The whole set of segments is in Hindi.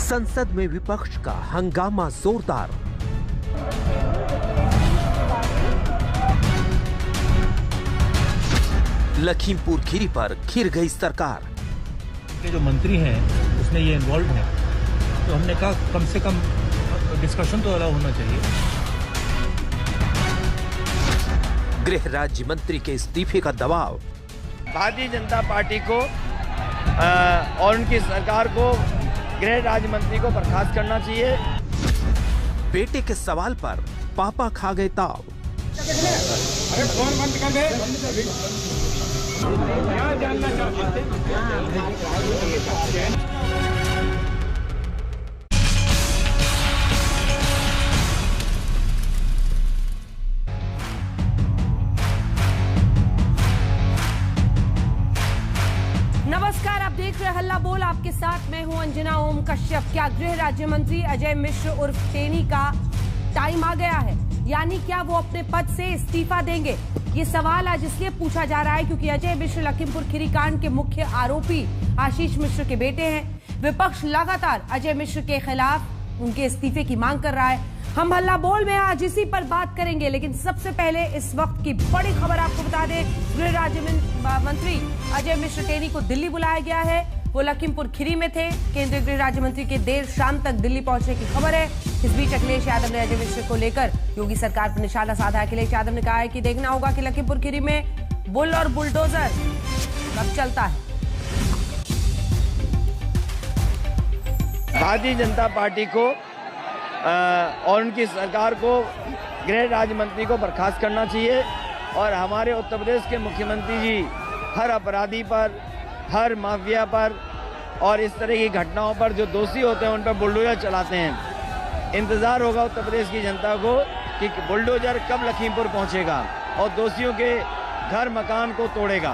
संसद में विपक्ष का हंगामा जोरदार। लखीमपुर खीरी पर घिर गई सरकार। के जो मंत्री हैं उसमें ये इन्वॉल्व हैं, तो हमने कहा कम से कम डिस्कशन तो अलाउ होना चाहिए। गृह राज्य मंत्री के इस्तीफे का दबाव। भारतीय जनता पार्टी को और उनकी सरकार को गृह राज्य मंत्री को बर्खास्त करना चाहिए। बेटे के सवाल पर पापा खा गए ताव। अरे फोन बंद कर दे। क्या जानना चाहते हैं? नमस्कार, आप देख रहे हल्ला बोल। आपके साथ मैं हूं अंजना ओम कश्यप। क्या गृह राज्य मंत्री अजय मिश्र उर्फ टेनी का टाइम आ गया है, यानी क्या वो अपने पद से इस्तीफा देंगे? ये सवाल आज इसलिए पूछा जा रहा है क्योंकि अजय मिश्र लखीमपुर खीरी कांड के मुख्य आरोपी आशीष मिश्र के बेटे हैं। विपक्ष लगातार अजय मिश्र के खिलाफ उनके इस्तीफे की मांग कर रहा है। हम हल्ला बोल में आज इसी पर बात करेंगे, लेकिन सबसे पहले इस वक्त की बड़ी खबर आपको बता दें। गृह राज्य मंत्री अजय मिश्र टेनी को दिल्ली बुलाया गया है। वो लखीमपुर खीरी में थे। केंद्रीय गृह राज्य मंत्री के देर शाम तक दिल्ली पहुंचने की खबर है। इस बीच अखिलेश यादव ने अजय मिश्र को लेकर योगी सरकार पर निशाना साधा। अखिलेश यादव ने कहा है कि देखना होगा कि लखीमपुर खीरी में बुल और बुलडोजर कब चलता है। भारतीय जनता पार्टी को और उनकी सरकार को गृह राज्य मंत्री को बर्खास्त करना चाहिए और हमारे उत्तर प्रदेश के मुख्यमंत्री जी हर अपराधी पर, हर माफिया पर और इस तरह की घटनाओं पर जो दोषी होते हैं उन पर बुलडोजर चलाते हैं। इंतजार होगा उत्तर प्रदेश की जनता को कि बुलडोजर कब लखीमपुर पहुंचेगा और दोषियों के घर मकान को तोड़ेगा।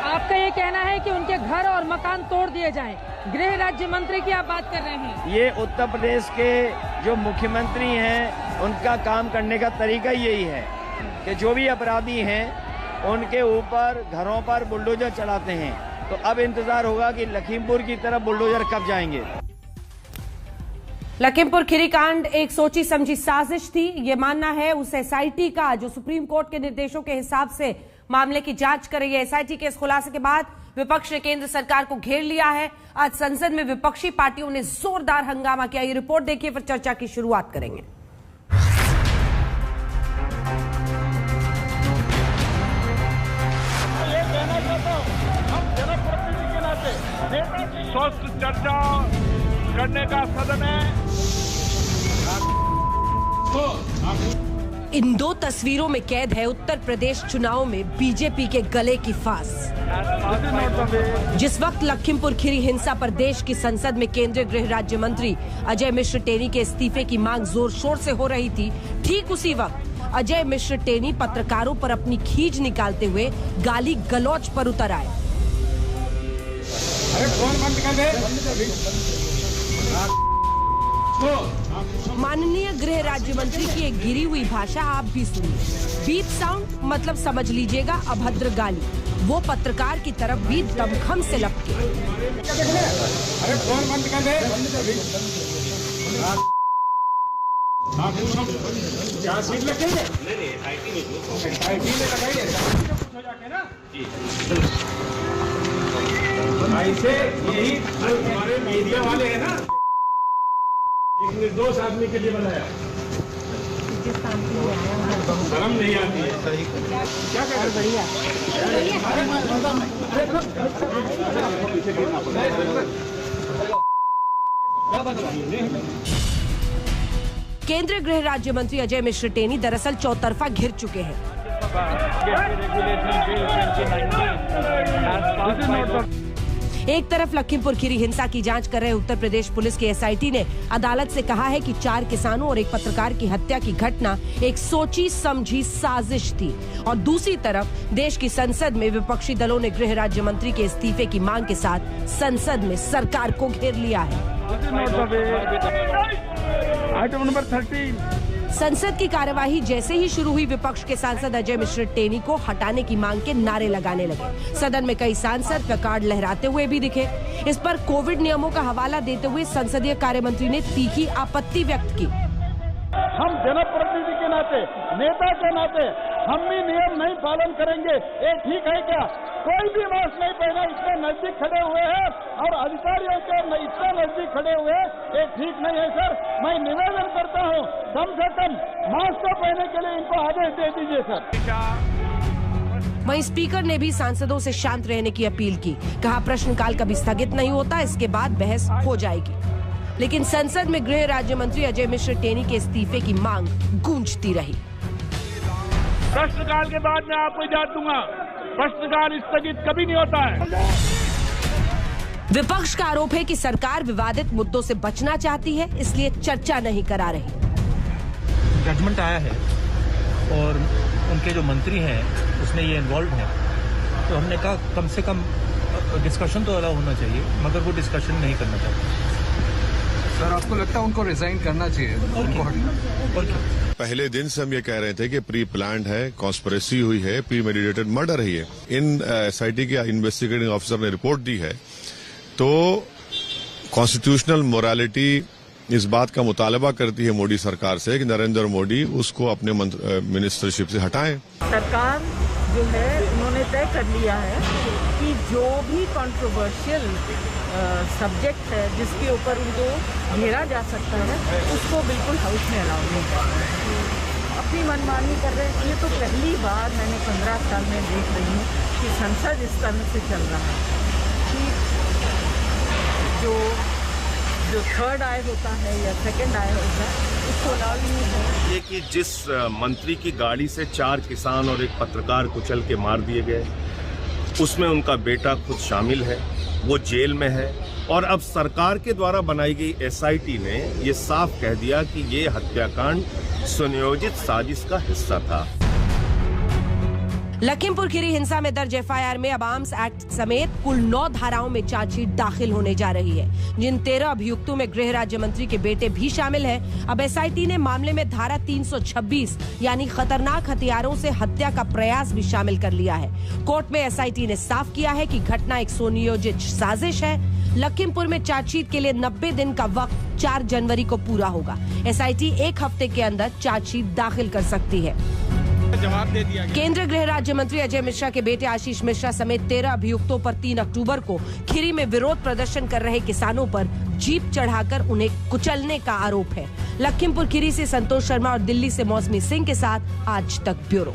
आपका ये कहना है कि उनके घर और मकान तोड़ दिए जाएं। गृह राज्य मंत्री की आप बात कर रहे हैं। ये उत्तर प्रदेश के जो मुख्यमंत्री हैं उनका काम करने का तरीका यही है कि जो भी अपराधी हैं उनके ऊपर घरों पर बुलडोजर चलाते हैं। तो अब इंतजार होगा कि लखीमपुर की तरफ बुलडोजर कब जाएंगे। लखीमपुर खीरी कांड एक सोची समझी साजिश थी, ये मानना है उस एसआईटी का जो सुप्रीम कोर्ट के निर्देशों के हिसाब से मामले की जांच कर रही है। एसआईटी के इस खुलासे के बाद विपक्ष ने केंद्र सरकार को घेर लिया है। आज संसद में विपक्षी पार्टियों ने जोरदार हंगामा किया। ये रिपोर्ट देखिए, फिर चर्चा की शुरुआत करेंगे। स्वस्थ चर्चा करने का सदन है। इन दो तस्वीरों में कैद है उत्तर प्रदेश चुनाव में बीजेपी के गले की फांस। जिस वक्त लखीमपुर खीरी हिंसा पर देश की संसद में केंद्रीय गृह राज्य मंत्री अजय मिश्र टेनी के इस्तीफे की मांग जोर शोर से हो रही थी, ठीक उसी वक्त अजय मिश्र टेनी पत्रकारों पर अपनी खींच निकालते हुए गाली गलौज पर उतर आए। अरे फोन बंद कर दे। माननीय गृह राज्य मंत्री की एक गिरी हुई भाषा आप भी सुनिए। बीप साउंड मतलब समझ लीजिएगा अभद्र गाली। वो पत्रकार की तरफ भी दमखम से लपके। अरे फोन बंद कर दे। क्या सीट लगेगा? आईटी में लगाइए हो जाके ना। ऐसे यही हमारे मीडिया वाले हैं ना, एक निर्दोष आदमी के लिए बनाया। शर्म नहीं आती है। क्या कर बढ़िया। केंद्रीय गृह राज्य मंत्री अजय मिश्र टेनी दरअसल चौतरफा घिर चुके हैं। एक तरफ लखीमपुर खीरी हिंसा की जांच कर रहे उत्तर प्रदेश पुलिस की एसआईटी ने अदालत से कहा है कि 4 किसानों और एक पत्रकार की हत्या की घटना एक सोची समझी साजिश थी, और दूसरी तरफ देश की संसद में विपक्षी दलों ने गृह राज्य मंत्री के इस्तीफे की मांग के साथ संसद में सरकार को घेर लिया है। आइटम नंबर 13 संसद की कार्यवाही जैसे ही शुरू हुई, विपक्ष के सांसद अजय मिश्र टेनी को हटाने की मांग के नारे लगाने लगे। सदन में कई सांसद प्लकार्ड लहराते हुए भी दिखे। इस पर कोविड नियमों का हवाला देते हुए संसदीय कार्य मंत्री ने तीखी आपत्ति व्यक्त की। हम जनप्रतिनिधि के नाते, नेता के नाते हम भी नियम नहीं पालन करेंगे, ये ठीक है क्या? कोई भी मास्क नहीं पहना, इतने नजदीक खड़े हुए हैं और अधिकारियों के इतने नजदीक खड़े हुए हैं, ये ठीक नहीं है सर। मैं निवेदन करता हूँ, कम से कम मास्क तो पहनने के लिए इनको आदेश दे दीजिए सर। वहीं स्पीकर ने भी सांसदों से शांत रहने की अपील की। कहा प्रश्नकाल कभी स्थगित नहीं होता, इसके बाद बहस हो जाएगी। लेकिन संसद में गृह राज्य मंत्री अजय मिश्र टेनी के इस्तीफे की मांग गूंजती रही। प्रश्नकाल के बाद मैं आपको इजाजत दूंगा, प्रश्नकाल स्थगित कभी नहीं होता है। विपक्ष का आरोप है कि सरकार विवादित मुद्दों से बचना चाहती है, इसलिए चर्चा नहीं करा रही। जजमेंट आया है और उनके जो मंत्री हैं उसमें ये इन्वॉल्व हैं, तो हमने कहा कम से कम डिस्कशन तो अलाउ होना चाहिए, मगर वो डिस्कशन नहीं करना चाहते। सर, आपको लगता है उनको रिजाइन करना चाहिए? और क्या? पहले दिन से हम ये कह रहे थे कि प्री प्लान्ड है, कॉन्स्पिरेसी हुई है, प्रीमेडिटेटेड मर्डर है ये। इन एसआईटी के इन्वेस्टिगेटिंग ऑफिसर ने रिपोर्ट दी है, तो कॉन्स्टिट्यूशनल मोरालिटी इस बात का मुतालबा करती है मोदी सरकार से कि नरेंद्र मोदी उसको अपने मिनिस्टरशिप से हटाएं। सरकार जो है उन्होंने तय कर लिया है कि जो भी कंट्रोवर्शियल सब्जेक्ट है जिसके ऊपर उनको घेरा जा सकता है, उसको बिल्कुल हाउस में अलाउ नहीं करना है। अपनी मनमानी कर रहे हैं। ये तो पहली बार मैंने 15 साल में देख रही हूँ कि संसद इस तरह से चल रहा है कि जो थर्ड आय होता है या सेकंड आय होता है उसको अलाउ नहीं है। ये कि जिस मंत्री की गाड़ी से 4 किसान और एक पत्रकार कुचल के मार दिए गए, उसमें उनका बेटा खुद शामिल है, वो जेल में है, और अब सरकार के द्वारा बनाई गई एसआईटी ने ये साफ कह दिया कि ये हत्याकांड सुनियोजित साजिश का हिस्सा था। लखीमपुर खीरी हिंसा में दर्ज एफआईआर में अब आर्म्स एक्ट समेत कुल 9 धाराओं में चार्जशीट दाखिल होने जा रही है, जिन 13 अभियुक्तों में गृह राज्य मंत्री के बेटे भी शामिल हैं। अब एसआईटी ने मामले में धारा 326 यानी खतरनाक हथियारों से हत्या का प्रयास भी शामिल कर लिया है। कोर्ट में एसआईटी ने साफ किया है कि घटना एक सुनियोजित साजिश है। लखीमपुर में चार्जशीट के लिए 90 दिन का वक्त 4 जनवरी को पूरा होगा। एसआईटी 1 हफ्ते के अंदर चार्जशीट दाखिल कर सकती है। जवाब दे दिया गया। केंद्रीय गृह राज्य मंत्री अजय मिश्रा के बेटे आशीष मिश्रा समेत 13 अभियुक्तों पर 3 अक्टूबर को खीरी में विरोध प्रदर्शन कर रहे किसानों पर जीप चढ़ाकर उन्हें कुचलने का आरोप है। लखीमपुर खीरी से संतोष शर्मा और दिल्ली से मौसमी सिंह के साथ आज तक ब्यूरो।